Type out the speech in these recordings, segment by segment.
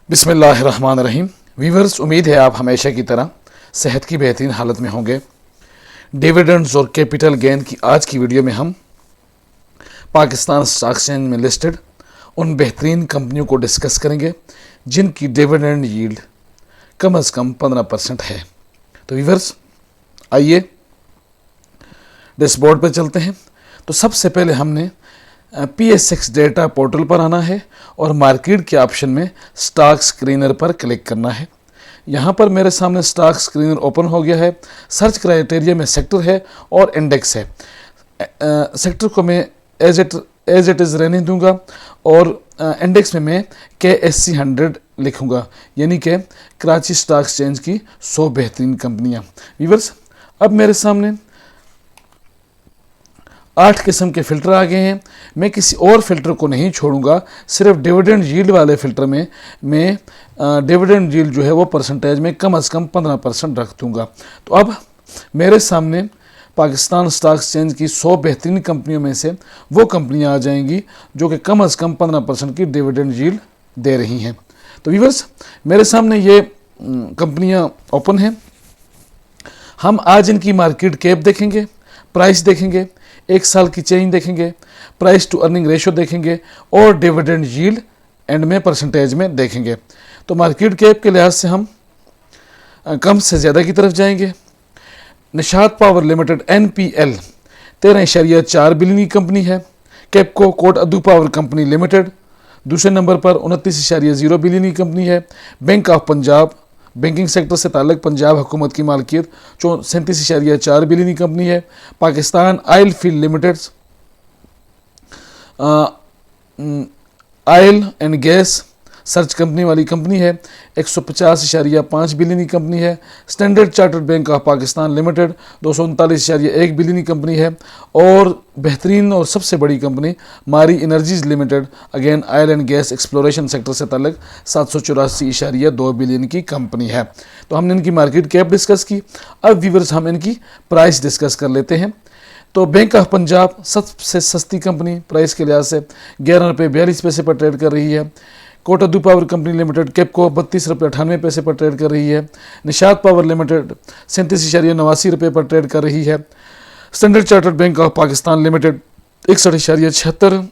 बिस्मिल्लाहिर्रहमानिर्रहीम। वीवर्स, उम्मीद है आप हमेशा की तरह सेहत की बेहतरीन हालत में होंगे। डिविडेंड्स और कैपिटल गेन की आज की वीडियो में हम पाकिस्तान स्टॉक एक्सचेंज में लिस्टेड उन बेहतरीन कंपनियों को डिस्कस करेंगे जिनकी डिविडेंड यील्ड कम से कम 15% है। तो वीवर्स, आइए डैशबोर्ड पर चलते हैं। तो सबसे पहले हमने PSX डेटा पोर्टल पर आना है और मार्केट के ऑप्शन में स्टॉक स्क्रीनर पर क्लिक करना है। यहाँ पर मेरे सामने स्टॉक स्क्रीनर ओपन हो गया है। सर्च क्राइटेरिया में सेक्टर है और इंडेक्स है। सेक्टर को मैं एज इट इज़ रहने दूंगा और इंडेक्स में मैं KSC 100 लिखूंगा, यानी कि कराची स्टॉक एक्सचेंज की 100 बेहतरीन कंपनियाँ। व्यूअर्स, अब मेरे सामने 8 किस्म के फ़िल्टर आ गए हैं। मैं किसी और फ़िल्टर को नहीं छोड़ूंगा, सिर्फ डिविडेंड यील्ड वाले फ़िल्टर में मैं डिविडेंड यील्ड जो है वो परसेंटेज में कम से कम 15% रख दूंगा। तो अब मेरे सामने पाकिस्तान स्टॉक एक्सचेंज की 100 बेहतरीन कंपनियों में से वो कंपनियां आ जाएंगी जो कि कम से कम 15% की डिविडेंड यील्ड दे रही हैं। तो व्यूअर्स, मेरे सामने ये कंपनियां ओपन हैं। हम आज इनकी मार्केट कैप देखेंगे, प्राइस देखेंगे, 1 साल की चेंज देखेंगे, प्राइस टू अर्निंग रेशो देखेंगे और डिविडेंड यील्ड एंड में परसेंटेज में देखेंगे। तो मार्केट कैप के लिहाज से हम कम से ज़्यादा की तरफ जाएंगे। Nishat power limited NPL 13.4 billion की कंपनी है। Kapco Kot Addu power company limited दूसरे नंबर पर 29.0 बिलियन की कंपनी है। Bank of Punjab banking sector से ताल्लुक़ पंजाब हुकूमत की मालकियत 37.4 बिलियन की कंपनी है। Pakistan oil field limited oil and gas search company वाली कंपनी है, 150.5 बिलियन की कंपनी है। Standard chartered bank of Pakistan limited 239.1 billion की कंपनी है। और बेहतरीन और सबसे बड़ी कंपनी मारी energies limited, again oil and gas exploration sector से ताल्लुक़ 784.2 बिलियन की कंपनी है। तो हमने इनकी मार्केट कैप डिस्कस की। अब व्यूअर्स, हम इनकी प्राइस डिस्कस कर लेते हैं। तो बैंक ऑफ पंजाब सबसे सस्ती कंपनी प्राइस के लिहाज से 11 रुपये 42 पैसे पर ट्रेड कर रही है। Kot Addu power company limited Kapco 32 रुपये 98 पैसे पर ट्रेड कर रही है। निशात पावर लिमिटेड 37.89 रुपये पर ट्रेड कर रही है। Standard chartered bank of Pakistan limited 61.76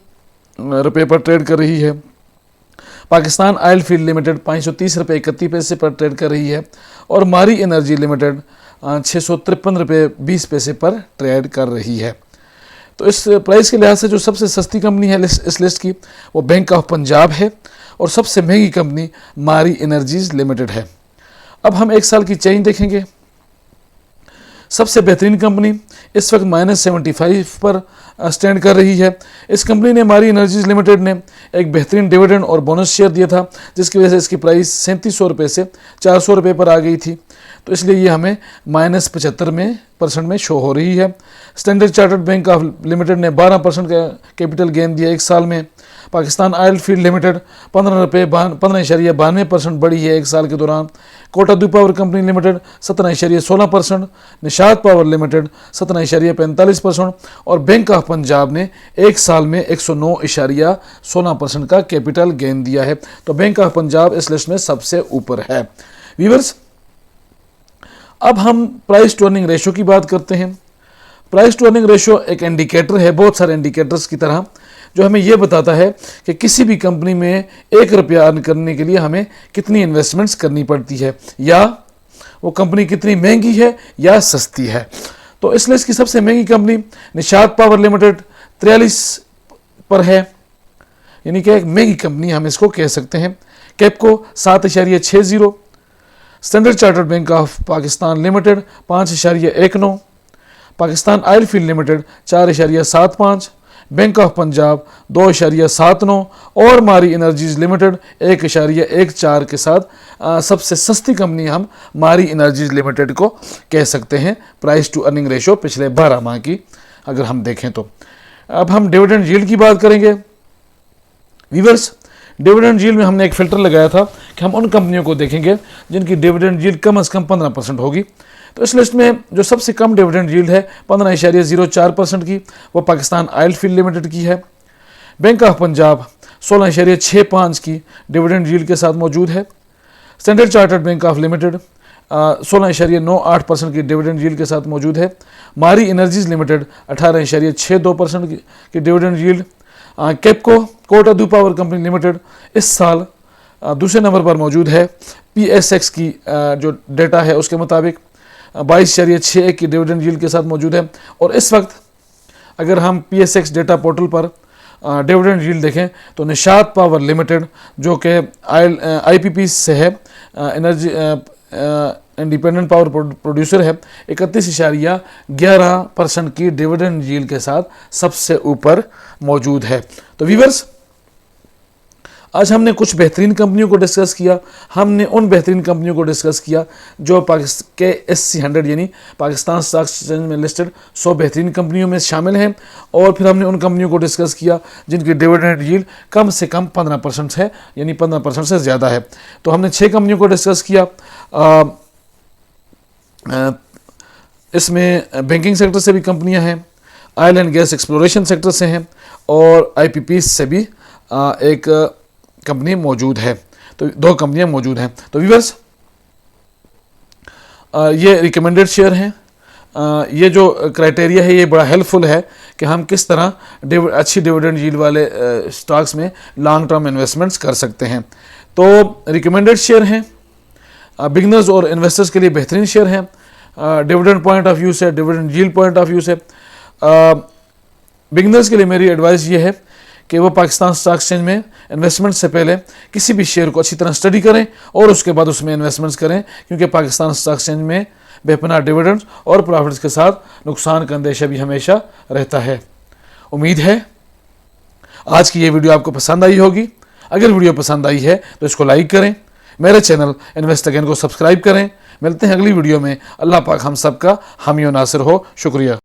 रुपये पर ट्रेड कर रही है। पाकिस्तान ऑयल फील्ड लिमिटेड 530 रुपये 31 पैसे पर ट्रेड कर रही है। और मारी एनर्जी लिमिटेड 653 रुपये 20 पैसे पर ट्रेड कर रही है। तो इस प्राइस के लिहाज से जो सबसे सस्ती कंपनी है इस लिस्ट की वो बैंक ऑफ पंजाब है और सबसे महंगी कंपनी मारी एनर्जीज लिमिटेड है। अब हम 1 साल की चेंज देखेंगे। सबसे बेहतरीन कंपनी इस वक्त -75 पर स्टैंड कर रही है। इस कंपनी ने मारी एनर्जीज लिमिटेड ने एक बेहतरीन डिविडेंड और बोनस शेयर दिया था, जिसकी वजह से इसकी प्राइस 3700 रुपये से 400 रुपये पर आ गई थी। तो इसलिए ये हमें -75% में शो हो रही है। Standard chartered bank of limited ने 12% का कैपिटल गेन दिया 1 साल में। पाकिस्तान ऑयल फील्ड लिमिटेड 15.92% बढ़ी है 1 साल के दौरान। Kot Addu power company limited 17.16%, Nishat power limited 17.45% और बैंक ऑफ पंजाब ने 1 साल में 109.16% का कैपिटल गेन दिया है। तो बैंक ऑफ पंजाब इस लिस्ट में सबसे ऊपर है। व्यूअर्स, अब हम प्राइस टू अर्निंग रेशो की बात करते हैं। प्राइस टू अर्निंग रेशो एक इंडिकेटर है, बहुत सारे इंडिकेटर्स की तरह, जो हमें यह बताता है कि किसी भी कंपनी में 1 रुपया अर्न करने के लिए हमें कितनी इन्वेस्टमेंट्स करनी पड़ती है, या वो कंपनी कितनी महंगी है या सस्ती है। तो इस लिस्ट की सबसे महंगी कंपनी निशात पावर लिमिटेड 43 पर है, यानी कि एक महंगी कंपनी हम इसको कह सकते हैं। Capco 7.60, standard chartered bank of Pakistan limited 5.19, Pakistan oil field limited 4.75, bank of Punjab 2.79 और मारी एनर्जीज लिमिटेड 1.14 के साथ सबसे सस्ती कंपनी हम मारी एनर्जीज लिमिटेड को कह सकते हैं प्राइस टू अर्निंग रेशो पिछले 12 माह की अगर हम देखें तो। अब हम डिविडेंड यील्ड की बात करेंगे। व्यूअर्स, डिविडेंड यील्ड में हमने एक फ़िल्टर लगाया था कि हम उन कंपनियों को देखेंगे जिनकी डिविडेंड यील्ड कम से कम 15% होगी। तो इस लिस्ट में जो सबसे कम डिविडेंड यील्ड है 15.04% की, वो पाकिस्तान ऑयल फील्ड लिमिटेड की है। बैंक ऑफ पंजाब 16.65 की डिविडेंड यील्ड के साथ मौजूद है। Standard chartered bank of limited 16.98% की डिविडेंड यील्ड के साथ मौजूद है। मारी एनर्जीज लिमिटेड 18.62% की डिविडेंड यील्ड। केपको कोटा दू पावर कंपनी लिमिटेड इस साल दूसरे नंबर पर मौजूद है। PSX की जो डेटा है उसके मुताबिक 22.61 की डिविडेंड यील्ड के साथ मौजूद है। और इस वक्त अगर हम PSX डेटा पोर्टल पर डिविडेंड यील्ड देखें तो निशात पावर लिमिटेड जो कि IPP से है, एनर्जी इंडिपेंडेंट पावर प्रोड्यूसर है, 31.11% की डिविडेंड यील्ड के साथ सबसे ऊपर मौजूद है। तो व्यूअर्स, आज हमने कुछ बेहतरीन कंपनियों को डिस्कस किया। हमने उन बेहतरीन कंपनियों को डिस्कस किया जो के SC 100 यानी पाकिस्तान स्टॉक एक्सचेंज में लिस्टेड 100 बेहतरीन कंपनियों में शामिल हैं। और फिर हमने उन कंपनियों को डिस्कस किया जिनकी डिविडेंड यील्ड कम से कम 15% है, यानी 15% से ज़्यादा है। तो हमने 6 कंपनियों को डिस्कस किया। इसमें बैंकिंग सेक्टर से भी कंपनियां हैं, oil and gas exploration sector से हैं और IPP से भी एक कंपनी मौजूद है। तो 2 कंपनियां मौजूद हैं। तो व्यूअर्स, ये रिकमेंडेड शेयर हैं। ये जो क्राइटेरिया है ये बड़ा हेल्पफुल है कि हम किस तरह अच्छी डिविडेंड यील्ड वाले स्टॉक्स में लॉन्ग टर्म इन्वेस्टमेंट्स कर सकते हैं। तो रिकमेंडेड शेयर हैं, बिगनर्स और इन्वेस्टर्स के लिए बेहतरीन शेयर हैं। डिविडेंड पॉइंट ऑफ व्यू से, dividend yield point of view से बिगनर्स के लिए मेरी एडवाइस ये है कि वो पाकिस्तान स्टॉक एक्सचेंज में इन्वेस्टमेंट से पहले किसी भी शेयर को अच्छी तरह स्टडी करें और उसके बाद उसमें इन्वेस्टमेंट्स करें, क्योंकि पाकिस्तान स्टॉक एक्सचेंज में बेपनाह डिविडेंड्स और प्रॉफिट्स के साथ नुकसान का अंदेशा भी हमेशा रहता है। उम्मीद है आज की ये वीडियो आपको पसंद आई होगी। अगर वीडियो पसंद आई है तो इसको लाइक करें, मेरे चैनल इन्वेस्ट अगेन को सब्सक्राइब करें। मिलते हैं अगली वीडियो में। अल्लाह पाक हम सबका हामी और नासिर हो। शुक्रिया।